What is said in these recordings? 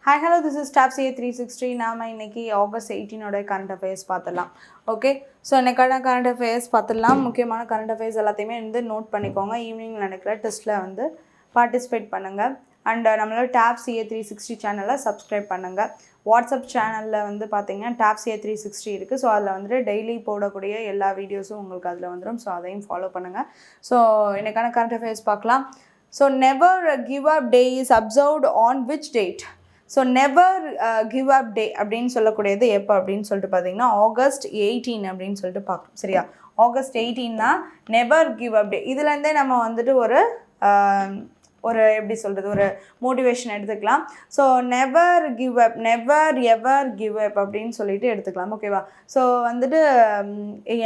Hi, hello, this is Staff CA 360. நாம இன்னைக்கு August 18ஓட current affairs பார்த்துடலாம். ஓகே, ஸோ இன்னைக்கான கரண்ட் அஃபேர்ஸ் பார்த்துடலாம். முக்கியமான கரண்ட் அஃபேர்ஸ் எல்லாத்தையுமே வந்து நோட் பண்ணிக்கோங்க. ஈவினிங் நடக்கிற டெஸ்ட்டில் வந்து பார்ட்டிசிபேட் பண்ணுங்கள். அண்ட் நம்மளோட Staff CA 360 சேனலை சப்ஸ்கிரைப் பண்ணுங்கள். வாட்ஸ்அப் சேனலில் வந்து பார்த்தீங்கன்னா Staff CA 360 இருக்குது. ஸோ அதில் வந்துட்டு டெய்லி போடக்கூடிய எல்லா வீடியோஸும் உங்களுக்கு அதில் வந்துடும். ஸோ அதையும் ஃபாலோ பண்ணுங்கள். ஸோ இன்னைக்கான கரண்ட் அஃபேர்ஸ் பார்க்கலாம். So never give up day is observed on which date? So never give up day அப்படின்னு சொல்லக்கூடியது எப்போ அப்படின்னு சொல்லிட்டு பார்த்தீங்கன்னா ஆகஸ்ட் 18 அப்படின்னு சொல்லிட்டு பார்க்கணும். சரியா, ஆகஸ்ட் 18 தான் நெவர் கிவ் அப் டே. இதுலேருந்தே நம்ம வந்துட்டு ஒரு எப்படி சொல்கிறது, ஒரு மோட்டிவேஷன் எடுத்துக்கலாம். ஸோ நெவர் கிவ் அப், நெவர் எவர் கிவ் அப் அப்படின்னு சொல்லிட்டு எடுத்துக்கலாம். ஓகேவா? ஸோ வந்துட்டு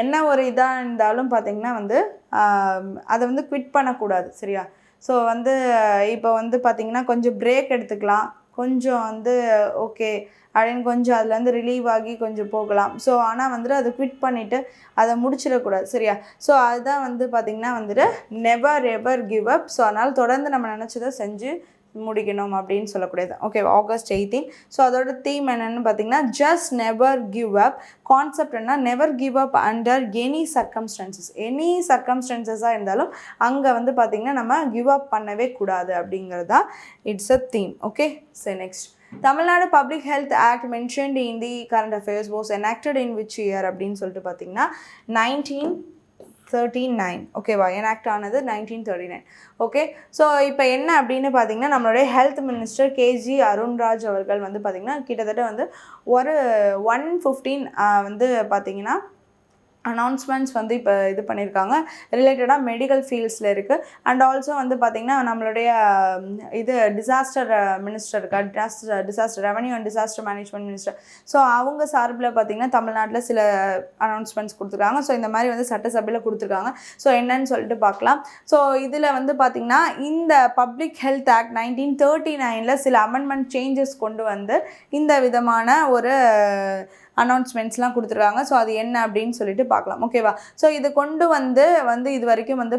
என்ன ஒரு இதாக இருந்தாலும் பார்த்திங்கன்னா வந்து அதை வந்து குவிட் பண்ணக்கூடாது. சரியா? ஸோ வந்து இப்போ வந்து பார்த்திங்கன்னா கொஞ்சம் பிரேக் எடுத்துக்கலாம், கொஞ்சம் வந்து ஓகே அப்படின்னு கொஞ்சம் அதில் வந்து ரிலீவ் ஆகி கொஞ்சம் போகலாம். ஸோ ஆனால் வந்துட்டு அதை குவிட் பண்ணிவிட்டு அதை முடிச்சிடக்கூடாது. சரியா? ஸோ அதுதான் வந்து பார்த்திங்கன்னா வந்துட்டு never ever give up. So அதனால் தொடர்ந்து நம்ம நினச்சதை செஞ்சு முடிக்கணும் அப்படின்னு சொல்லக்கூடியது. Okay, August 18. ஸோ அதோட தீம் என்னென்னு பார்த்தீங்கன்னா just never give up. Concept என்ன? Never give up under any circumstances. Any சர்க்கம்ஸ்டன்சஸாக இருந்தாலும் அங்கே வந்து பார்த்திங்கன்னா நம்ம கிவ் அப் பண்ணவே கூடாது அப்படிங்கிறது தான் இட்ஸ் அ தீம். ஓகே, சரி next. Tamil Nadu Public Health Act mentioned in the current affairs was enacted in which year அப்படின்னு சொல்லிட்டு பார்த்தீங்கன்னா 1939. ஓகேவா? எனாக்ட் ஆனது 1939. ஓகே, ஸோ இப்போ என்ன அப்படின்னு பார்த்தீங்கன்னா நம்மளுடைய ஹெல்த் மினிஸ்டர் கேஜி அருண்ராஜ் அவர்கள் வந்து பார்த்திங்கன்னா கிட்டத்தட்ட வந்து ஒரு 115 வந்து பார்த்திங்கன்னா அனௌன்ஸ்மெண்ட்ஸ் வந்து இப்போ இது பண்ணியிருக்காங்க. ரிலேட்டடாக மெடிக்கல் ஃபீல்ட்ஸில் இருக்குது. அண்ட் ஆல்சோ வந்து பார்த்திங்கன்னா நம்மளுடைய இது டிசாஸ்டர் மினிஸ்டர் இருக்கா, disaster revenue and disaster management minister. So அவங்க சார்பில் பார்த்திங்கன்னா தமிழ்நாட்டில் சில அனௌன்ஸ்மெண்ட்ஸ் கொடுத்துருக்காங்க. ஸோ இந்த மாதிரி வந்து சட்டசபையில் கொடுத்துருக்காங்க. ஸோ என்னன்னு சொல்லிட்டு பார்க்கலாம். ஸோ இதில் வந்து பார்த்திங்கன்னா இந்த பப்ளிக் ஹெல்த் ஆக்ட் 1939 சில அமெண்ட்மெண்ட் சேஞ்சஸ் கொண்டு வந்து இந்த விதமான ஒரு அனௌன்ஸ்மெண்ட்ஸ்லாம் கொடுத்துருக்காங்க. ஸோ அது என்ன அப்படின்னு சொல்லிட்டு பார்க்கலாம். ஓகேவா? ஸோ இது கொண்டு வந்து இது வரைக்கும் வந்து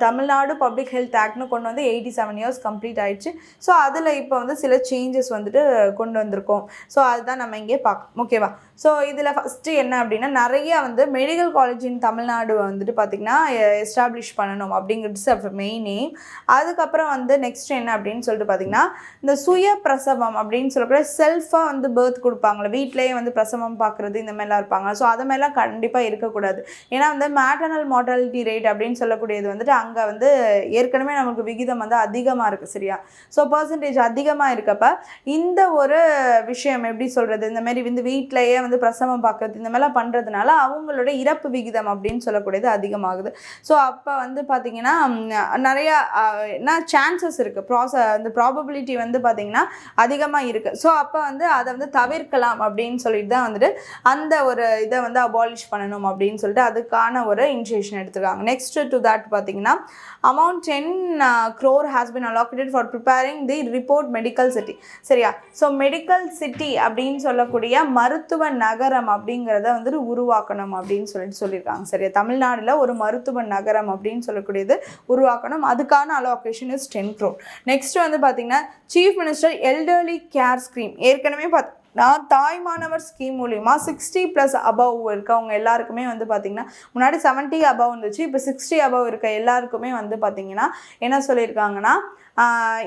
தமிழ்நாடு பப்ளிக் ஹெல்த் ஆக்ட்னு கொண்டு வந்து 87 இயர்ஸ் கம்ப்ளீட் ஆயிடுச்சு. ஸோ அதில் இப்போ வந்து சில சேஞ்சஸ் வந்துட்டு கொண்டு வந்திருக்கோம். ஸோ அதுதான் நம்ம இங்கே பார்க்கணும். ஓகேவா? ஸோ இதில் ஃபஸ்ட்டு என்ன அப்படின்னா நிறைய வந்து மெடிக்கல் காலேஜ் இன் தமிழ்நாடு வந்துட்டு பார்த்திங்கன்னா எஸ்டாப்ளிஷ் பண்ணணும் அப்படிங்கிறது மெயின் எய்ம். அதுக்கப்புறம் வந்து நெக்ஸ்ட் என்ன அப்படின்னு சொல்லிட்டு பார்த்திங்கன்னா இந்த சுய பிரசவம் அப்படின்னு சொல்லக்கூடிய செல்ஃபாக வந்து பேர்த் கொடுப்பாங்களே, வீட்டிலேயே வந்து பிரசவம் பார்க்குறது இந்த மாதிரிலாம் இருப்பாங்க. ஸோ அது மாதிரிலாம் கண்டிப்பாக இருக்கக்கூடாது. ஏன்னா வந்து மேட்டர்னல் மார்டாலிட்டி ரேட் அப்படின்னு சொல்லக்கூடியது வந்துட்டு அங்கே வந்து ஏற்கனவே நமக்கு விகிதம் வந்து அதிகமாக இருக்குது. சரியா? ஸோ பர்சன்டேஜ் அதிகமாக இருக்கப்ப இந்த ஒரு விஷயம் எப்படி சொல்கிறது, இந்த மாதிரி வந்து வீட்டிலையே வந்து பிரசவம் பார்க்குறது இந்த மாதிரிலாம் பண்ணுறதுனால அவங்களோட இறப்பு விகிதம் அப்படின்னு சொல்லக்கூடியது அதிகமாகுது. ஸோ அப்போ வந்து பார்த்திங்கன்னா நிறையா சான்சஸ் இருக்குது, அந்த ப்ராபபிலிட்டி வந்து பார்த்திங்கன்னா அதிகமாக இருக்குது. ஸோ அப்போ வந்து அதை வந்து தவிர்க்கலாம் அப்படின்னு சொல்லிட்டு தான் வந்துட்டு அந்த ஒரு இதை வந்து அபாலிஷ் பண்ணணும் அப்படின்னு சொல்லிட்டு அதுக்கான ஒரு இனிஷியேஷன் எடுத்துருக்காங்க. நெக்ஸ்ட் டு தட் பார்த்தீங்கன்னா amount 10 crore has been allocated for preparing the report medical city. சரியா? ஸோ மெடிக்கல் சிட்டி அப்படின்னு சொல்லக்கூடிய மருத்துவ நகரம் அப்படிங்கிறத வந்துட்டு உருவாக்கணும் அப்படின்னு சொல்லியிருக்காங்க. சரியா? தமிழ்நாட்டில் ஒரு மருத்துவ நகரம் அப்படின்னு சொல்லக்கூடியது உருவாக்கணும். அதுக்கான அலோகேஷன் இஸ் 10 crore. நெக்ஸ்ட் வந்து பார்த்தீங்கன்னா chief minister elderly care scheme ஏற்கனவே தாய்மானவர் ஸ்கீம் மூலிமா 60+ above இருக்கவங்க எல்லாருக்குமே வந்து பார்த்திங்கன்னா முன்னாடி 70 above இருந்துச்சு, இப்போ 60 above இருக்க எல்லாருக்குமே வந்து பார்த்திங்கன்னா என்ன சொல்லியிருக்காங்கன்னா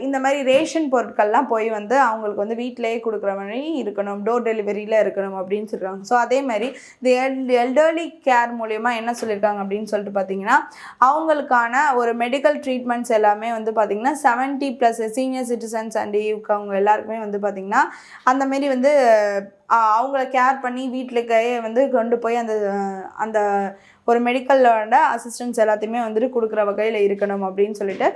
இந்த மாதிரி ரேஷன் பொருட்கள்லாம் போய் வந்து அவங்களுக்கு வந்து வீட்டிலேயே கொடுக்குற மாதிரி இருக்கணும், டோர் டெலிவரியில் இருக்கணும் அப்படின்னு சொல்லியிருக்காங்க. ஸோ அதே மாதிரி இந்த எல்டர்லி கேர் மூலயமா என்ன சொல்லியிருக்காங்க அப்படின்னு சொல்லிட்டு பார்த்தீங்கன்னா அவங்களுக்கான ஒரு மெடிக்கல் ட்ரீட்மெண்ட்ஸ் எல்லாமே வந்து பார்த்திங்கன்னா 70+ சீனியர் சிட்டிசன்ஸ் அண்ட் அவங்க எல்லாருக்குமே வந்து பார்த்திங்கன்னா அந்தமாரி வந்து அவங்கள கேர் பண்ணி வீட்டிலேயே வந்து கொண்டு போய் அந்த ஒரு மெடிக்கலோட அசிஸ்டன்ஸ் எல்லாத்தையுமே வந்துட்டு கொடுக்குற வகையில் இருக்கணும் அப்படின்னு சொல்லிட்டு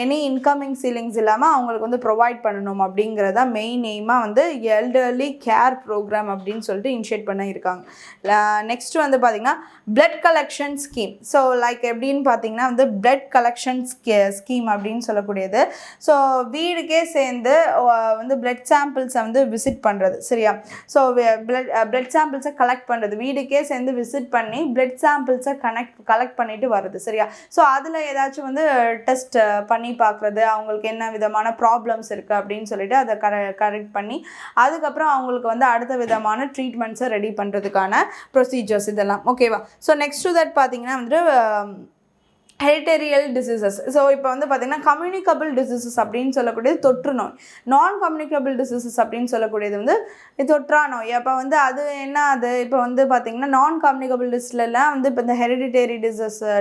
எனி இன்கமிங் சீலிங்ஸ் இல்லாமல் அவங்களுக்கு வந்து ப்ரொவைட் பண்ணணும் அப்படிங்கிறதா மெயின் எய்மாக வந்து எல்டர்லி கேர் ப்ரோக்ராம் அப்படின்னு சொல்லிட்டு இனிஷியேட் பண்ணியிருக்காங்க. நெக்ஸ்ட் வந்து பார்த்திங்கன்னா blood collection scheme. So like எப்படின்னு பார்த்தீங்கன்னா வந்து பிளட் கலெக்ஷன் ஸ்கீம் அப்படின்னு சொல்லக்கூடியது ஸோ வீடுக்கே சேர்ந்து வந்து பிளட் சாம்பிள்ஸை வந்து விசிட் பண்ணுறது. சரியா? ஸோ பிளட் சாம்பிள்ஸை கலெக்ட் பண்ணுறது, வீடுக்கே சேர்ந்து விசிட் பண்ணி பிளட் சாம்பிள்ஸை கலெக்ட் பண்ணிட்டு வருது. சரியா? ஸோ அதில் ஏதாச்சும் வந்து டெஸ்ட் பண்ணி பார்க்குறது, அவங்களுக்கு என்ன விதமான ப்ராப்ளம்ஸ் இருக்குது அப்படின்னு சொல்லிட்டு அதை கரெக்ட் பண்ணி அதுக்கப்புறம் அவங்களுக்கு வந்து அடுத்த விதமான ட்ரீட்மெண்ட்ஸை ரெடி பண்ணுறதுக்கான ப்ரொசீஜர்ஸ் இதெல்லாம். ஓகேவா? ஸோ நெக்ஸ்ட் டு தட் பார்த்தீங்கன்னா வந்து ஹெரிட்டேரியல் டிசீசஸ். ஸோ இப்போ வந்து பார்த்திங்கன்னா கம்யூனிகபிள் டிசீசஸ் அப்படின்னு சொல்லக்கூடியது தொற்று நோய். நான் கம்யூனிகபிள் டிசீசஸ் அப்படின்னு சொல்லக்கூடியது வந்து தொற்றா நோய். அப்போ வந்து அது என்ன, அது இப்போ வந்து பார்த்திங்கன்னா நான் கம்யூனிகபிள் டிஸ்லலாம் வந்து இப்போ இந்த ஹெரிடிட்டரி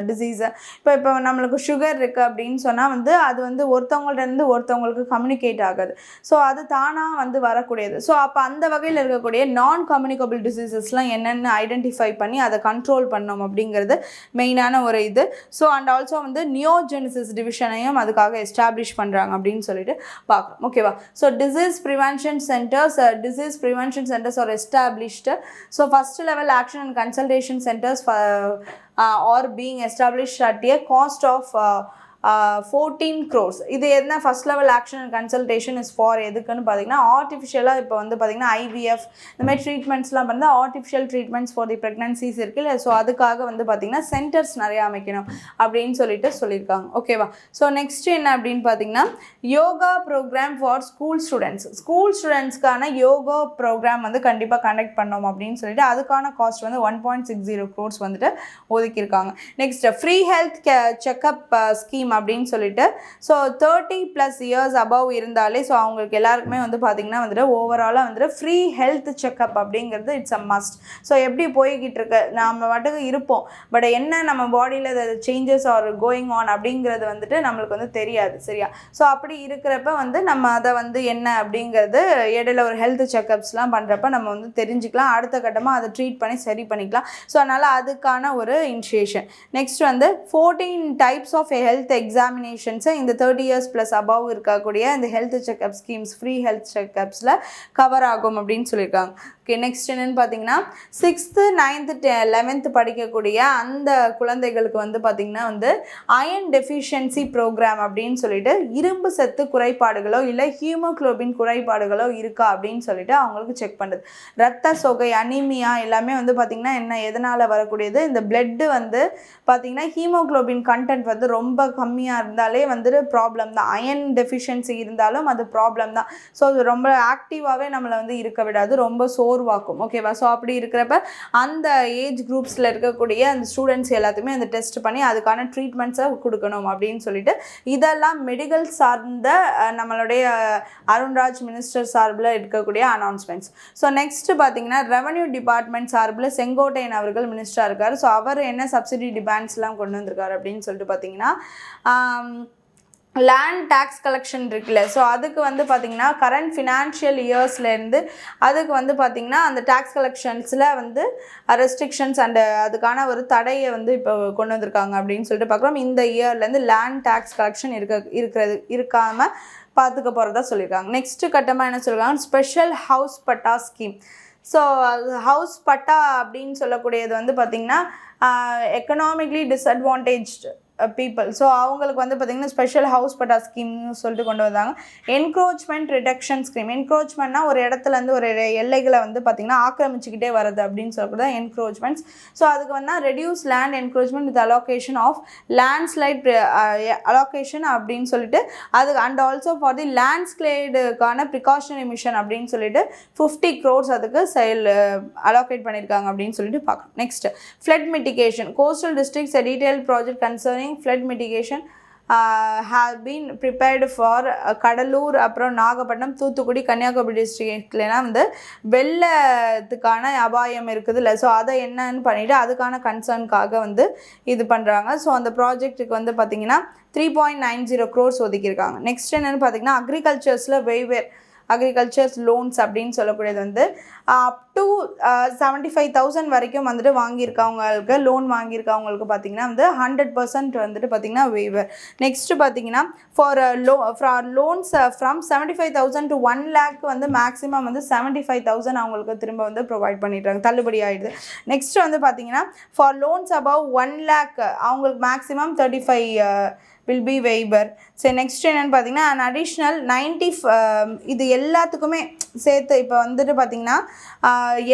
டிசீஸு இப்போ நம்மளுக்கு சுகர் இருக்குது அப்படின்னு சொன்னால் வந்து அது வந்து ஒருத்தவங்கள்டேருந்து ஒருத்தவங்களுக்கு கம்யூனிகேட் ஆகாது. ஸோ அது தானாக வந்து வரக்கூடியது. ஸோ அப்போ அந்த வகையில் இருக்கக்கூடிய நான் கம்யூனிகபிள் டிசீசஸ்லாம் என்னென்னு ஐடென்டிஃபை பண்ணி அதை கண்ட்ரோல் பண்ணோம் அப்படிங்கிறது மெயினான ஒரு இது. ஸோ அண்ட் ஆல்சோ வந்து நியோஜெனிசிஸ் டிவிஷனையும் அதுக்காக எஸ்டாப்ளிஷ் பண்ணுறாங்க அப்படின்னு சொல்லிட்டு பார்க்கலாம். ஓகேவா? So disease prevention centres are established. So first level action and consultation centres are being established at a cost of 14 crores. இது என்ன first level action and consultation is for எதுக்குன்னு பார்த்தீங்கன்னா ஆர்டிஃபிஷியலாக இப்போ வந்து பார்த்தீங்கன்னா ஐவிஎஃப் இந்த மாதிரி ட்ரீட்மெண்ட்ஸ்லாம் வந்து artificial treatments for the pregnancies இருக்குல்ல. ஸோ அதுக்காக வந்து பார்த்தீங்கன்னா சென்டர்ஸ் நிறையா அமைக்கணும் அப்படின்னு சொல்லிட்டு சொல்லியிருக்காங்க. ஓகேவா? ஸோ நெக்ஸ்ட் என்ன அப்படின்னு பார்த்தீங்கன்னா யோகா ப்ரோக்ராம் ஃபார் ஸ்கூல் ஸ்டூடெண்ட்ஸ்க்கான யோகா ப்ரோக்ராம் வந்து கண்டிப்பாக கண்டக்ட் பண்ணோம் அப்படின்னு சொல்லிட்டு அதுக்கான காஸ்ட் வந்து 1.60 crores வந்துட்டு ஒதுக்கியிருக்காங்க. Next free health checkup scheme அப்படின்னு சொல்லிட்டு ஸோ 30+ இயர்ஸ் அபவ் இருந்தாலே ஸோ அவங்களுக்கு எல்லாருக்குமே வந்து பார்த்திங்கன்னா வந்துட்டு ஓவராலாக வந்துட்டு ஃப்ரீ ஹெல்த் செக்அப் அப்படிங்கிறது இட்ஸ் அ மஸ்ட். ஸோ எப்படி போய்கிட்டு இருக்கு, நம்ம மட்டும் இருப்போம், பட் என்ன நம்ம பாடியில் சேஞ்சஸ் ஆர் கோயிங் ஆன் அப்படிங்கிறது வந்துட்டு நம்மளுக்கு வந்து தெரியாது. சரியா? ஸோ அப்படி இருக்கிறப்ப வந்து நம்ம அதை வந்து என்ன அப்படிங்கிறது இடையில ஒரு ஹெல்த் செக்அப்ஸ்லாம் பண்ணுறப்ப நம்ம வந்து தெரிஞ்சுக்கலாம், அடுத்த கட்டமாக அதை ட்ரீட் பண்ணி சரி பண்ணிக்கலாம். ஸோ அதனால் அதுக்கான ஒரு இனிஷியேஷன். நெக்ஸ்ட் வந்து 14 டைப்ஸ் ஆஃப் ஹெல்த் எக்ஸாமினேஷன்ஸை இந்த 30 years ப்ளஸ் அபவ் இருக்கக்கூடிய இந்த health checkup schemes free health செக்அப்ஸில் கவர் ஆகும் அப்படின்னு சொல்லியிருக்காங்க. ஓகே, நெக்ஸ்ட் என்னென்னு பார்த்தீங்கன்னா 6th 9th 11th படிக்கக்கூடிய அந்த குழந்தைகளுக்கு வந்து பார்த்திங்கன்னா வந்து அயன் டெஃபிஷியன்சி ப்ரோக்ராம் அப்படின்னு சொல்லிட்டு இரும்பு சத்து குறைபாடுகளோ இல்லை ஹீமோக்ளோபின் குறைபாடுகளோ இருக்கா அப்படின்னு சொல்லிட்டு அவங்களுக்கு செக் பண்ணுறது. ரத்த சோகை, அனீமியா எல்லாமே வந்து பார்த்திங்கன்னா என்ன எதனால் வரக்கூடியது, இந்த பிளட்டு வந்து பார்த்திங்கன்னா ஹீமோக்ளோபின் கண்டென்ட் வந்து ரொம்ப கம்மியாக இருந்தாலே வந்துட்டு ப்ராப்ளம் தான். அயன் டெஃபிஷியன்சி இருந்தாலும் அது ப்ராப்ளம் தான். ஸோ அது ரொம்ப ஆக்டிவாகவே நம்மளை வந்து இருக்க விடாது, ரொம்ப சோர்வாக்கும். ஓகேவா? ஸோ அப்படி இருக்கிறப்ப அந்த ஏஜ் குரூப்ஸில் இருக்கக்கூடிய அந்த ஸ்டூடெண்ட்ஸ் எல்லாத்துக்குமே அந்த டெஸ்ட் பண்ணி அதுக்கான ட்ரீட்மெண்ட்ஸை கொடுக்கணும் அப்படின்னு சொல்லிட்டு இதெல்லாம் மெடிக்கல் சார்ந்த நம்மளுடைய அருண்ராஜ் மினிஸ்டர் சார்பில் இருக்கக்கூடிய அனௌன்ஸ்மெண்ட்ஸ். ஸோ நெக்ஸ்ட் பார்த்தீங்கன்னா ரெவன்யூ டிபார்ட்மெண்ட் சார்பில் செங்கோட்டையன் அவர்கள் மினிஸ்டராக இருக்கார். ஸோ அவர் என்ன சப்சிடி டிமாண்ட்ஸ்லாம் கொண்டு வந்திருக்காரு அப்படின்னு சொல்லிட்டு பார்த்தீங்கன்னா லேண்ட் டேக்ஸ் கலெக்ஷன் இருக்குல்ல. ஸோ அதுக்கு வந்து பார்த்திங்கன்னா கரண்ட் ஃபினான்ஷியல் இயர்ஸ்லேருந்து அதுக்கு வந்து பார்த்திங்கன்னா அந்த டேக்ஸ் கலெக்ஷன்ஸில் வந்து ரெஸ்ட்ரிக்ஷன்ஸ் அண்டு அதுக்கான ஒரு தடையை வந்து இப்போ கொண்டு வந்திருக்காங்க அப்படின்னு சொல்லிட்டு பார்க்குறோம். இந்த இயர்லேருந்து லேண்ட் டேக்ஸ் கலெக்ஷன் இருக்காமல் பார்த்துக்க போகிறதா சொல்லியிருக்காங்க. நெக்ஸ்ட்டு கட்டமாக என்ன சொல்லியிருக்காங்க, ஸ்பெஷல் ஹவுஸ் பட்டா ஸ்கீம். ஸோ ஹவுஸ் பட்டா அப்படின்னு சொல்லக்கூடியது வந்து பார்த்திங்கன்னா எக்கனாமிக்லி டிஸ்அட்வான்டேஜ்டு பீப்புள். ஸோ அவங்களுக்கு வந்து பார்த்திங்கன்னா ஸ்பெஷல் ஹவுஸ் பட்டா ஸ்கீம்னு சொல்லிட்டு கொண்டு வந்தாங்க. Encroachment reduction scheme. என்க்ரோச்மெண்ட்னா ஒரு இடத்துலேருந்து ஒரு எல்லைகளை வந்து பார்த்திங்கன்னா ஆக்கிரமிச்சுக்கிட்டே வருது அப்படின்னு சொல்லக்கூட என்க்ரோச்மெண்ட்ஸ். ஸோ அதுக்கு வந்து reduce land encroachment with allocation of landslide allocation அப்படின்னு சொல்லிட்டு அது அண்ட் ஆல்சோ ஃபார் தி லேண்ட்ஸ்லைடுக்கான ப்ரிகாஷனரி மிஷன் அப்படின்னு சொல்லிட்டு 50 crores அதுக்கு அலோகேட் பண்ணியிருக்காங்க அப்படின்னு சொல்லிட்டு பார்க்கணும். Next flood mitigation. Coastal districts detail project concerning flood mitigation have been prepared for Cuddalore, அப்புறம் நாகப்பட்டினம், தூத்துக்குடி, கன்னியாகுமரி டிஸ்ட்ரிக்ட்லாம் வந்து வெள்ளத்துக்கான அபாயம் இருக்குது இல்லை. ஸோ அதை என்னன்னு பண்ணிவிட்டு அதுக்கான கன்சர்னுக்காக வந்து இது பண்ணுறாங்க. ஸோ அந்த ப்ராஜெக்ட்டுக்கு வந்து பார்த்திங்கன்னா 3.90 crores ஒதுக்கியிருக்காங்க. நெக்ஸ்ட் என்னென்னு பார்த்திங்கன்னா அக்ரிகல்ச்சர்ஸ் லோன்ஸ் அப்படின்னு சொல்லக்கூடியது வந்து அப் டு 75,000 வரைக்கும் வந்துட்டு வாங்கியிருக்கவங்களுக்கு லோன் வாங்கியிருக்கவங்களுக்கு பார்த்திங்கன்னா வந்து 100% வந்துட்டு பார்த்திங்கன்னா வேவர். நெக்ஸ்ட்டு பார்த்திங்கன்னா for loans from 75,000 to 1 lakh வந்து மேக்ஸிமம் வந்து 75,000 அவங்களுக்கு திரும்ப வந்து ப்ரொவைட் பண்ணிடுறாங்க, தள்ளுபடி ஆகிடுது. நெக்ஸ்ட் வந்து பார்த்திங்கன்னா ஃபார் லோன்ஸ் அபவ் 1 lakh அவங்களுக்கு மேக்ஸிமம் 35 வில் பி வெய்பர். சரி நெக்ஸ்ட் என்னென்னு பார்த்தீங்கன்னா அன் அடிஷ்னல் 90 இது எல்லாத்துக்குமே சேர்த்து இப்போ வந்துட்டு பார்த்தீங்கன்னா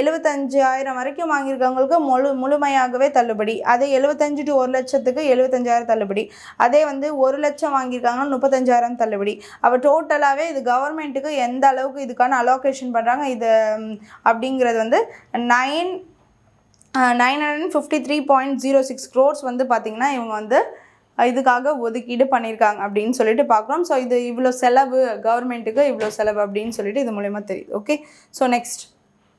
75,000 வரைக்கும் வாங்கியிருக்கவங்களுக்கு முழுமையாகவே தள்ளுபடி. அதே 75 to 1 லட்சத்துக்கு 75,000 தள்ளுபடி. அதே வந்து 1 லட்சம் வாங்கியிருக்காங்கன்னா 35,000 தள்ளுபடி. அப்போ டோட்டலாகவே இது கவர்மெண்ட்டுக்கு எந்த அளவுக்கு இதுக்கான அலோகேஷன் பண்ணுறாங்க இது அப்படிங்கிறது வந்து 953.06 crores வந்து பார்த்திங்கன்னா இவங்க வந்து இதுக்காக ஒதுக்கீடு பண்ணியிருக்காங்க அப்படின்னு சொல்லிட்டு பார்க்குறோம். ஸோ இது இவ்வளோ செலவு கவர்மெண்ட்டுக்கு இவ்வளோ செலவு அப்படின்னு சொல்லிட்டு இது மூலயமா தெரியுது. Okay, so next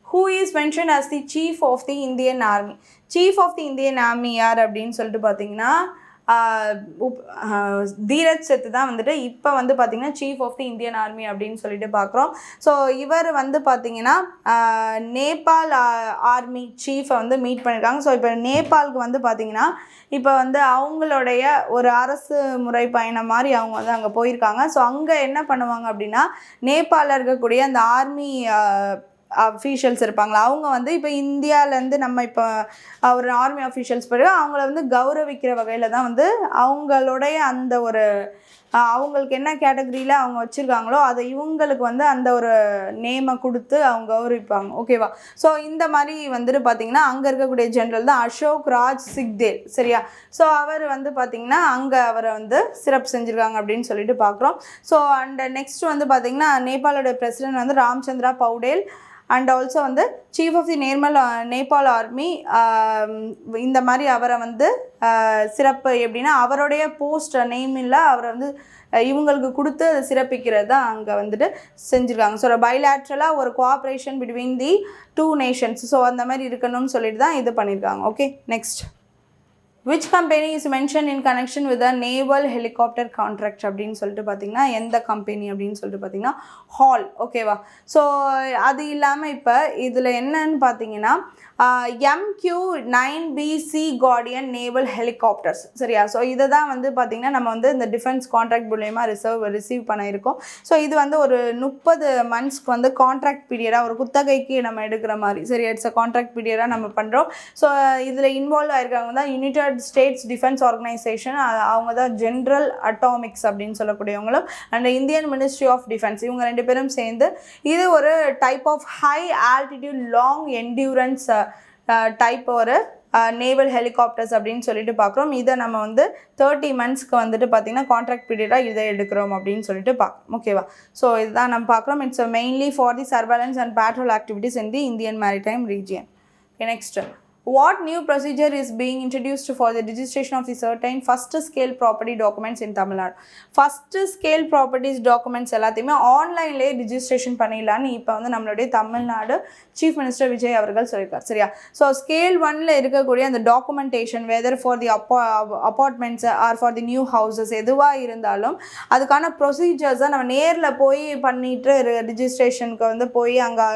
who is mentioned as the chief of the Indian army? chief of the Indian army யார் அப்படின்னு சொல்லிட்டு பார்த்தீங்கன்னா தீரஜ் செத்து தான் வந்துட்டு இப்போ வந்து பார்த்திங்கன்னா chief of the Indian army அப்படின்னு சொல்லிட்டு பார்க்குறோம். ஸோ இவர் வந்து பார்த்திங்கன்னா நேபாள் ஆர்மி சீஃபை வந்து மீட் பண்ணியிருக்காங்க. ஸோ இப்போ நேபாளுக்கு வந்து பார்த்திங்கன்னா இப்போ வந்து அவங்களுடைய ஒரு அரசு முறை பயணம் மாதிரி அவங்க வந்து அங்கே போயிருக்காங்க. ஸோ அங்கே என்ன பண்ணுவாங்க அப்படின்னா நேபாளில் இருக்கக்கூடிய அந்த ஆர்மி அஃபீஷியல்ஸ் இருப்பாங்களா அவங்க வந்து இப்போ இந்தியாவிலேருந்து நம்ம இப்போ ஒரு ஆர்மி அஃபீஷியல்ஸ் பிறகு அவங்கள வந்து கௌரவிக்கிற வகையில் தான் வந்து அவங்களுடைய அந்த ஒரு அவங்களுக்கு என்ன கேட்டகரியில் அவங்க வச்சுருக்காங்களோ அதை இவங்களுக்கு வந்து அந்த ஒரு நேமை கொடுத்து அவங்க கௌரவிப்பாங்க. ஓகேவா? ஸோ இந்த மாதிரி வந்துட்டு பார்த்திங்கன்னா அங்கே இருக்கக்கூடிய ஜென்ரல் தான் அசோக் ராஜ் சிக்தேல். சரியா? ஸோ அவர் வந்து பார்த்திங்கன்னா அங்கே அவரை வந்து சிறப்பு செஞ்சுருக்காங்க அப்படின்னு சொல்லிட்டு பார்க்குறோம். ஸோ அண்ட் நெக்ஸ்ட் வந்து பார்த்திங்கன்னா நேபாளோட பிரசிடென்ட் வந்து ராம்சந்திரா பவுடேல் அண்ட் ஆல்சோ வந்து chief of the Nepal army இந்த மாதிரி அவரை வந்து சிறப்பு எப்படின்னா அவருடைய போஸ்ட் நேம் இல்லை அவரை வந்து இவங்களுக்கு கொடுத்து அதை சிறப்பிக்கிறது தான் அங்கே வந்துட்டு செஞ்சுருக்காங்க. ஸோ பைலேட்ரலாக ஒரு cooperation between the 2 nations. So அந்த மாதிரி இருக்கணும்னு சொல்லிட்டு தான் இது பண்ணியிருக்காங்க. Okay, next which company is mentioned in connection with a naval helicopter contract அப்படின்னு சொல்லிட்டு பார்த்தீங்கன்னா எந்த கம்பெனி அப்படின்னு சொல்லிட்டு பார்த்தீங்கன்னா ஹால். ஓகேவா? ஸோ அது இல்லாமல் இப்போ இதில் என்னன்னு பார்த்தீங்கன்னா MQ-9BC கார்டியன் நேவல் ஹெலிகாப்டர்ஸ். சரியா? ஸோ இதை தான் வந்து பார்த்திங்கன்னா நம்ம வந்து இந்த டிஃபென்ஸ் கான்ட்ராக்ட் மூலயமா ரிசீவ் பண்ணியிருக்கோம். ஸோ இது வந்து ஒரு 30 monthsக்கு வந்து கான்ட்ராக்ட் பீரியடாக ஒரு குத்தகைக்கு நம்ம எடுக்கிற மாதிரி. சரியா? இட்ஸ் அ கான்ட்ராக்ட் பீரியடாக நம்ம பண்ணுறோம். ஸோ இதில் இன்வால்வ் ஆகிருக்காங்க தான் யுனைடெட் ஸ்டேட்ஸ் டிஃபென்ஸ் ஆர்கனைசேஷன், அவங்க தான் ஜென்ரல் அட்டாமிக்ஸ் அப்படின்னு சொல்லக்கூடியவங்களும் and Indian ministry of defence, இவங்க 2 பேரும் சேர்ந்து இது ஒரு type of high altitude long endurance type ஒரு நேவல் ஹெலிகாப்டர்ஸ் அப்படின்னு சொல்லிட்டு பார்க்குறோம். இதை நம்ம வந்து 30 monthsக்கு வந்துட்டு பார்த்திங்கன்னா கான்ட்ராக்ட் பீரியடாக இதை எடுக்கிறோம் அப்படின்னு சொல்லிட்டு பார்க்கணும். ஓகேவா? ஸோ இதுதான் நம்ம பார்க்குறோம். It's mainly for the surveillance and patrol activities in the Indian maritime region. Next what new procedure is being introduced for the registration of the certain first scale property documents in Tamil Nadu? first scale properties documents எல்லாத்தையுமே ஆன்லைன்லேயே registration பண்ணிடலான்னு இப்போ வந்து நம்மளுடைய Tamil Nadu chief minister Vijay அவர்கள் சொல்லியிருக்கார். சரியா? So scale 1ல் இருக்கக்கூடிய அந்த documentation whether for the apartments or for the new houses எதுவாக இருந்தாலும் அதுக்கான ப்ரொசீஜர்ஸை நம்ம நேரில் போய் பண்ணிட்டு ரிஜிஸ்ட்ரேஷனுக்கு வந்து போய் அங்கே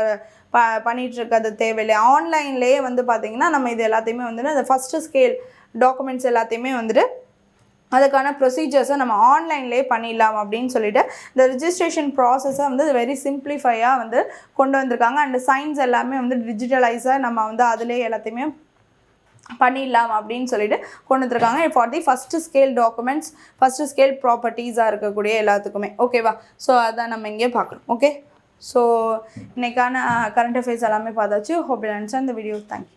பண்ணிகிட்டு இருக்கிறது தேவையில்லை. ஆன்லைன்லேயே வந்து பார்த்திங்கன்னா நம்ம இது எல்லாத்தையுமே வந்துட்டு அந்த ஃபஸ்ட்டு ஸ்கேல் டாக்குமெண்ட்ஸ் எல்லாத்தையுமே வந்துட்டு அதுக்கான ப்ரொசீஜர்ஸை நம்ம ஆன்லைன்லேயே பண்ணிடலாம் அப்படின்னு சொல்லிட்டு இந்த ரிஜிஸ்ட்ரேஷன் ப்ராசஸை வந்து வெரி சிம்பிளிஃபையாக வந்து கொண்டு வந்திருக்காங்க. அண்ட் சைன்ஸ் எல்லாமே வந்து டிஜிட்டலைஸாக நம்ம வந்து அதிலே எல்லாத்தையுமே பண்ணிடலாம் அப்படின்னு சொல்லிட்டு கொண்டு வந்துருக்காங்க for the first scale documents first scale ப்ராப்பர்ட்டிஸாக இருக்கக்கூடிய எல்லாத்துக்குமே. ஓகேவா? ஸோ அதான் நம்ம இங்கே பார்க்குறோம். ஓகே, ஸோ இன்னைக்கான கரண்ட் அஃபேர்ஸ் எல்லாமே பார்த்தாச்சு. Hope you understand the video. Thank you.